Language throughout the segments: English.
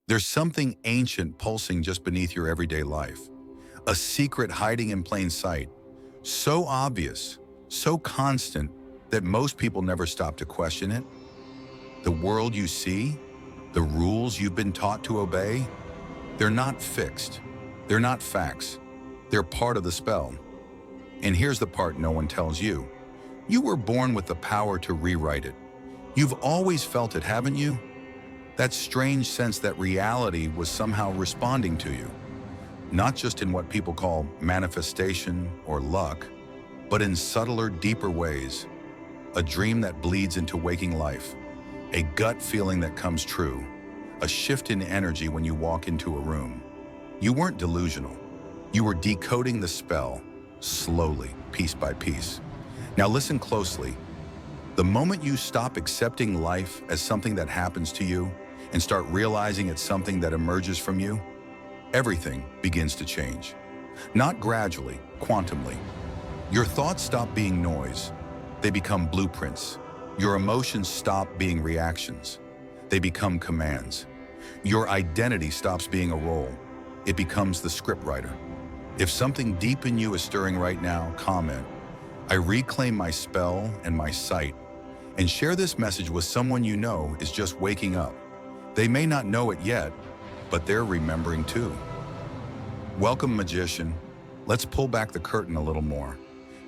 There's something ancient pulsing just beneath your everyday life, a secret hiding in plain sight, so obvious, so constant that most people never stop to question it. The world you see, the rules you've been taught to obey, they're not fixed. They're not facts. They're part of the spell. And here's the part no one tells you. You were born with the power to rewrite it. You've always felt it, haven't you? That strange sense that reality was somehow responding to you. Not just in what people call manifestation or luck, but in subtler, deeper ways. A dream that bleeds into waking life. A gut feeling that comes true. A shift in energy when you walk into a room. You weren't delusional. You were decoding the spell, slowly, piece by piece. Now listen closely. The moment you stop accepting life as something that happens to you and start realizing it's something that emerges from you, everything begins to change. Not gradually, quantumly. Your thoughts stop being noise. They become blueprints. Your emotions stop being reactions. They become commands. Your identity stops being a role. It becomes the scriptwriter. If something deep in you is stirring right now, comment, "I reclaim my spell and my sight," and share this message with someone you know is just waking up. They may not know it yet, but they're remembering too. Welcome, magician. Let's pull back the curtain a little more,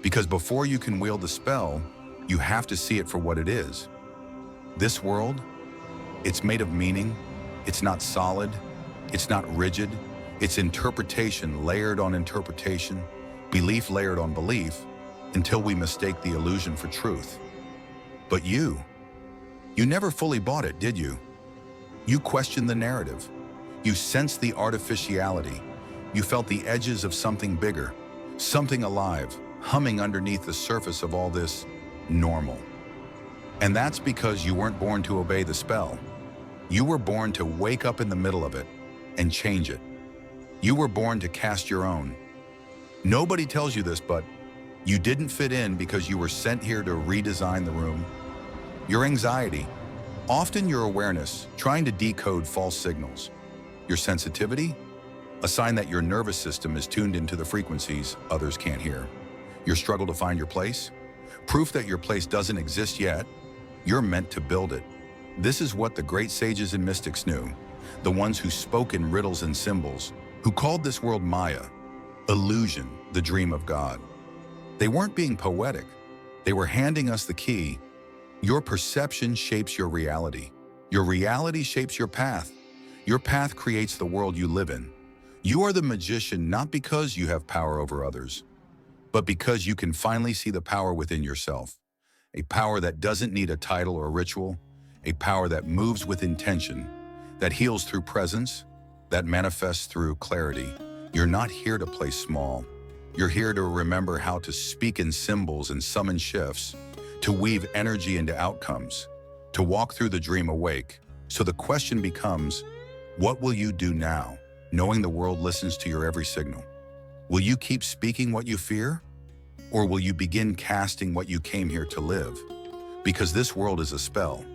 because before you can wield the spell, you have to see it for what it is. This world, it's made of meaning. It's not solid. It's not rigid. It's interpretation layered on interpretation, belief layered on belief, until we mistake the illusion for truth. But you never fully bought it, did you? You questioned the narrative. You sensed the artificiality. You felt the edges of something bigger, something alive, humming underneath the surface of all this normal. And that's because you weren't born to obey the spell. You were born to wake up in the middle of it and change it. You were born to cast your own. Nobody tells you this, but you didn't fit in because you were sent here to redesign the room. Your anxiety, often your awareness, trying to decode false signals. Your sensitivity, a sign that your nervous system is tuned into the frequencies others can't hear. Your struggle to find your place, proof that your place doesn't exist yet. You're meant to build it. This is what the great sages and mystics knew, the ones who spoke in riddles and symbols, who called this world Maya, illusion, the dream of God. They weren't being poetic. They were handing us the key. Your perception shapes your reality. Your reality shapes your path. Your path creates the world you live in. You are the magician not because you have power over others, but because you can finally see the power within yourself. A power that doesn't need a title or ritual, a power that moves with intention, that heals through presence, that manifests through clarity. You're not here to play small. You're here to remember how to speak in symbols and summon shifts, to weave energy into outcomes, to walk through the dream awake. So the question becomes, what will you do now, knowing the world listens to your every signal? Will you keep speaking what you fear? Or will you begin casting what you came here to live? Because this world is a spell,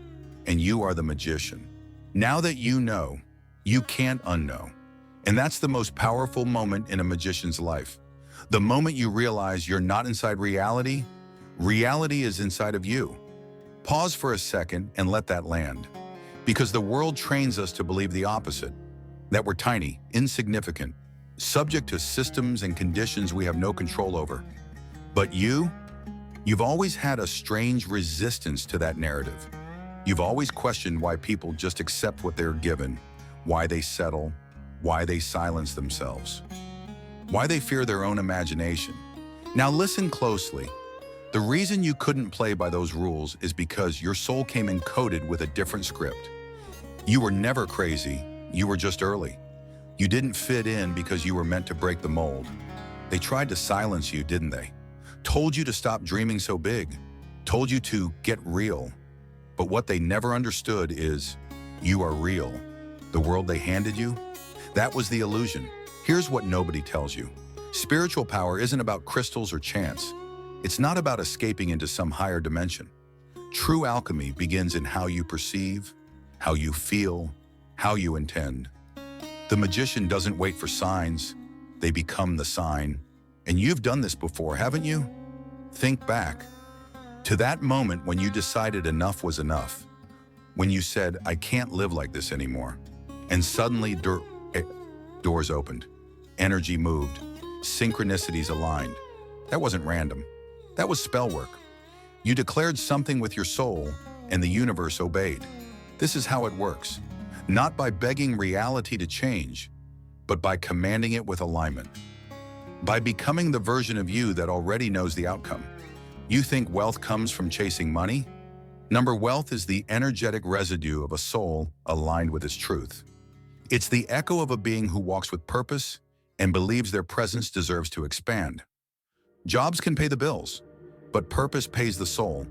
and you are the magician. Now that you know, you can't unknow. And that's the most powerful moment in a magician's life. The moment you realize you're not inside reality, reality is inside of you. Pause for a second and let that land. Because the world trains us to believe the opposite, that we're tiny, insignificant, subject to systems and conditions we have no control over. But you've always had a strange resistance to that narrative. You've always questioned why people just accept what they're given, why they settle, why they silence themselves, why they fear their own imagination. Now listen closely. The reason you couldn't play by those rules is because your soul came encoded with a different script. You were never crazy, you were just early. You didn't fit in because you were meant to break the mold. They tried to silence you, didn't they? Told you to stop dreaming so big, told you to get real. But what they never understood is you are real. The world they handed you, that was the illusion. Here's what nobody tells you. Spiritual power isn't about crystals or chance. It's not about escaping into some higher dimension. True alchemy begins in how you perceive, how you feel, how you intend. The magician doesn't wait for signs, they become the sign. And you've done this before, haven't you? Think back to that moment when you decided enough was enough, when you said, I can't live like this anymore. And suddenly doors opened, energy moved, synchronicities aligned. That wasn't random. That was spell work. You declared something with your soul, and the universe obeyed. This is how it works. Not by begging reality to change, but by commanding it with alignment. By becoming the version of you that already knows the outcome. You think wealth comes from chasing money? Wealth is the energetic residue of a soul aligned with its truth. It's the echo of a being who walks with purpose and believes their presence deserves to expand. Jobs can pay the bills, but purpose pays the soul.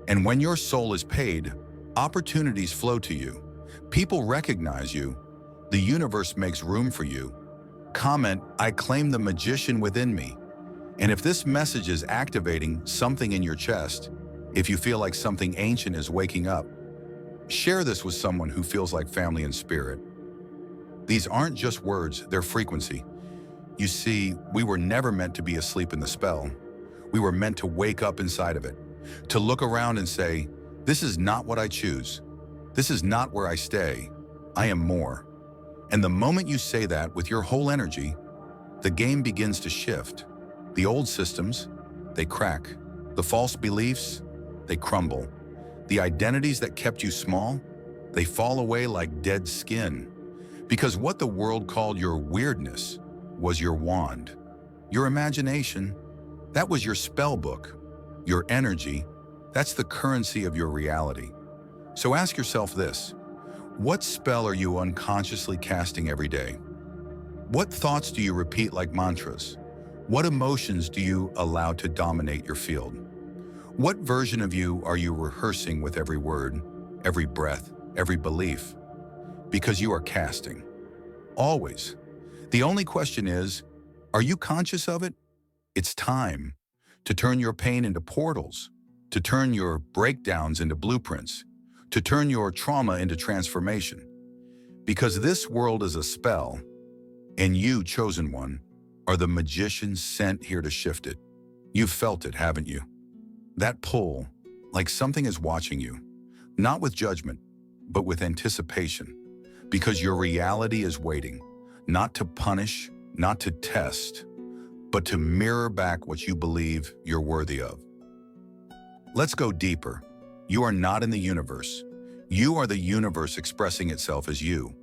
And when your soul is paid, opportunities flow to you. People recognize you. The universe makes room for you. Comment, I claim the magician within me. And if this message is activating something in your chest, if you feel like something ancient is waking up, share this with someone who feels like family in spirit. These aren't just words, they're frequency. You see, we were never meant to be asleep in the spell. We were meant to wake up inside of it, to look around and say, this is not what I choose. This is not where I stay. I am more. And the moment you say that with your whole energy, the game begins to shift. The old systems, they crack. The false beliefs, they crumble. The identities that kept you small, they fall away like dead skin. Because what the world called your weirdness was your wand. Your imagination, that was your spell book. Your energy, that's the currency of your reality. So ask yourself this, what spell are you unconsciously casting every day? What thoughts do you repeat like mantras? What emotions do you allow to dominate your field? What version of you are you rehearsing with every word, every breath, every belief? Because you are casting. Always. The only question is, are you conscious of it? It's time to turn your pain into portals, to turn your breakdowns into blueprints, to turn your trauma into transformation. Because this world is a spell, and you, chosen one, are the magician sent here to shift it. You've felt it, haven't you? That pull, like something is watching you, not with judgment, but with anticipation. Because your reality is waiting, not to punish, not to test, but to mirror back what you believe you're worthy of. Let's go deeper. You are not in the universe. You are the universe expressing itself as you.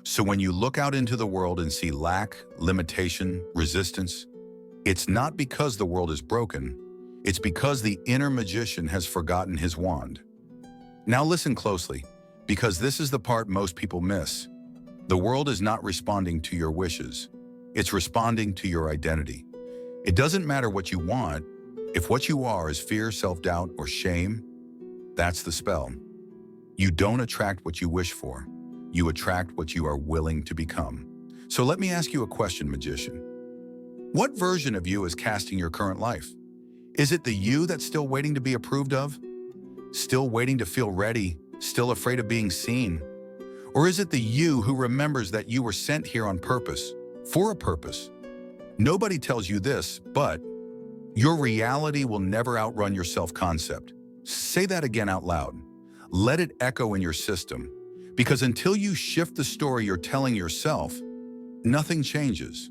So when you look out into the world and see lack, limitation, resistance, it's not because the world is broken, it's because the inner magician has forgotten his wand. Now listen closely, because this is the part most people miss. The world is not responding to your wishes. It's responding to your identity. It doesn't matter what you want. If what you are is fear, self-doubt, or shame, that's the spell. You don't attract what you wish for. You attract what you are willing to become. So let me ask you a question, magician. What version of you is casting your current life? Is it the you that's still waiting to be approved of? Still waiting to feel ready? Still afraid of being seen? Or is it the you who remembers that you were sent here on purpose, for a purpose? Nobody tells you this, but your reality will never outrun your self-concept. Say that again out loud. Let it echo in your system, because until you shift the story you're telling yourself, nothing changes.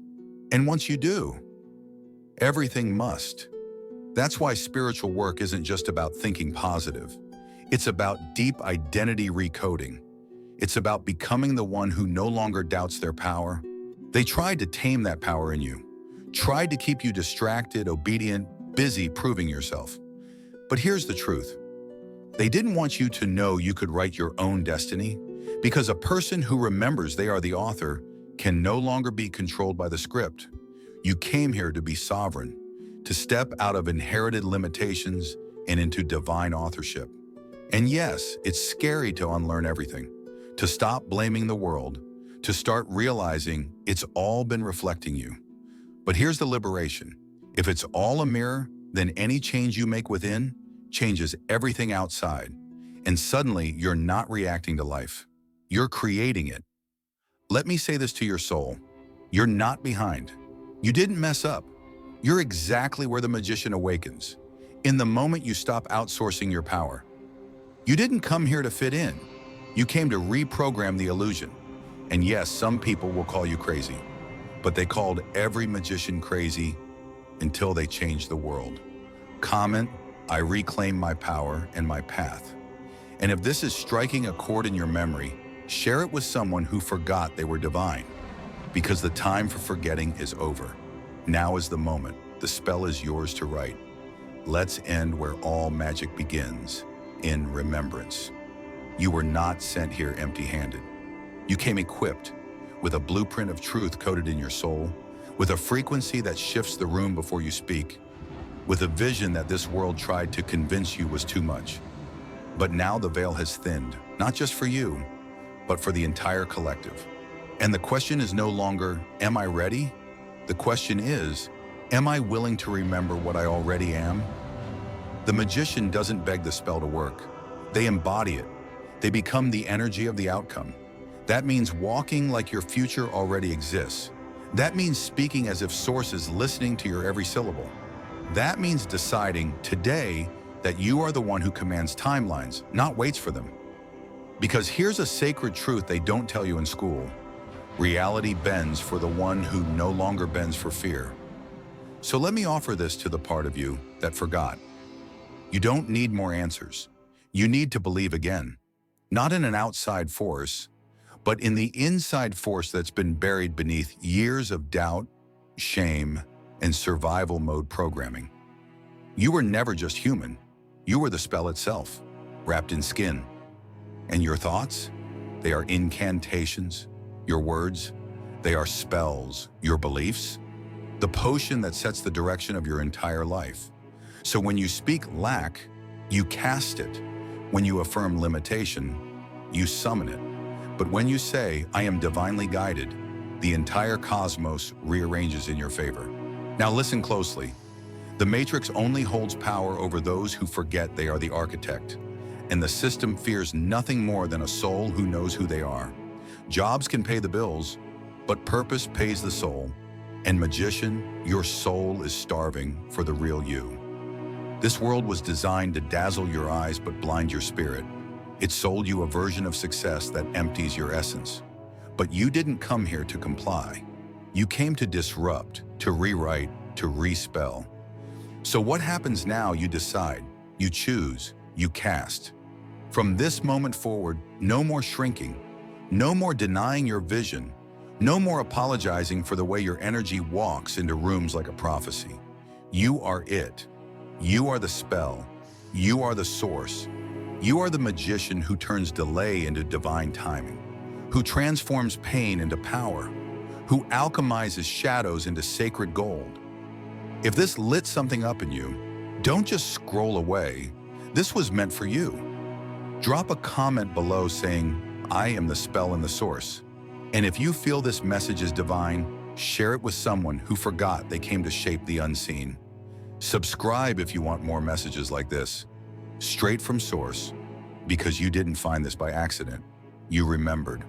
And once you do, everything must. That's why spiritual work isn't just about thinking positive. It's about deep identity recoding. It's about becoming the one who no longer doubts their power. They tried to tame that power in you, tried to keep you distracted, obedient, busy proving yourself. But here's the truth. They didn't want you to know you could write your own destiny, because a person who remembers they are the author can no longer be controlled by the script. You came here to be sovereign, to step out of inherited limitations and into divine authorship. And yes, it's scary to unlearn everything, to stop blaming the world, to start realizing it's all been reflecting you. But here's the liberation. If it's all a mirror, then any change you make within changes everything outside. And suddenly, you're not reacting to life. You're creating it. Let me say this to your soul. You're not behind. You didn't mess up. You're exactly where the magician awakens, in the moment you stop outsourcing your power. You didn't come here to fit in. You came to reprogram the illusion. And yes, some people will call you crazy, but they called every magician crazy until they changed the world. Comment, I reclaim my power and my path. And if this is striking a chord in your memory, share it with someone who forgot they were divine. Because the time for forgetting is over. Now is the moment. The spell is yours to write. Let's end where all magic begins, in remembrance. You were not sent here empty-handed. You came equipped with a blueprint of truth coded in your soul, with a frequency that shifts the room before you speak, with a vision that this world tried to convince you was too much. But now the veil has thinned, not just for you, but for the entire collective. And the question is no longer, am I ready? The question is, am I willing to remember what I already am? The magician doesn't beg the spell to work. They embody it. They become the energy of the outcome. That means walking like your future already exists. That means speaking as if Source is listening to your every syllable. That means deciding today that you are the one who commands timelines, not waits for them. Because here's a sacred truth they don't tell you in school. Reality bends for the one who no longer bends for fear. So let me offer this to the part of you that forgot. You don't need more answers. You need to believe again. Not in an outside force, but in the inside force that's been buried beneath years of doubt, shame, and survival mode programming. You were never just human. You were the spell itself, wrapped in skin. And your thoughts? They are incantations. Your words? They are spells. Your beliefs? The potion that sets the direction of your entire life. So when you speak lack, you cast it. When you affirm limitation, you summon it. But when you say, I am divinely guided, the entire cosmos rearranges in your favor. Now listen closely. The matrix only holds power over those who forget they are the architect. And the system fears nothing more than a soul who knows who they are. Jobs can pay the bills, but purpose pays the soul. And magician, your soul is starving for the real you. This world was designed to dazzle your eyes but blind your spirit. It sold you a version of success that empties your essence. But you didn't come here to comply. You came to disrupt, to rewrite, to respell. So what happens now? You decide, you choose, you cast. From this moment forward, no more shrinking, no more denying your vision, no more apologizing for the way your energy walks into rooms like a prophecy. You are it. You are the spell. You are the source. You are the magician who turns delay into divine timing, who transforms pain into power, who alchemizes shadows into sacred gold. If this lit something up in you, don't just scroll away. This was meant for you. Drop a comment below saying, I am the spell and the source. And if you feel this message is divine, share it with someone who forgot they came to shape the unseen. Subscribe if you want more messages like this, straight from Source, because you didn't find this by accident. You remembered.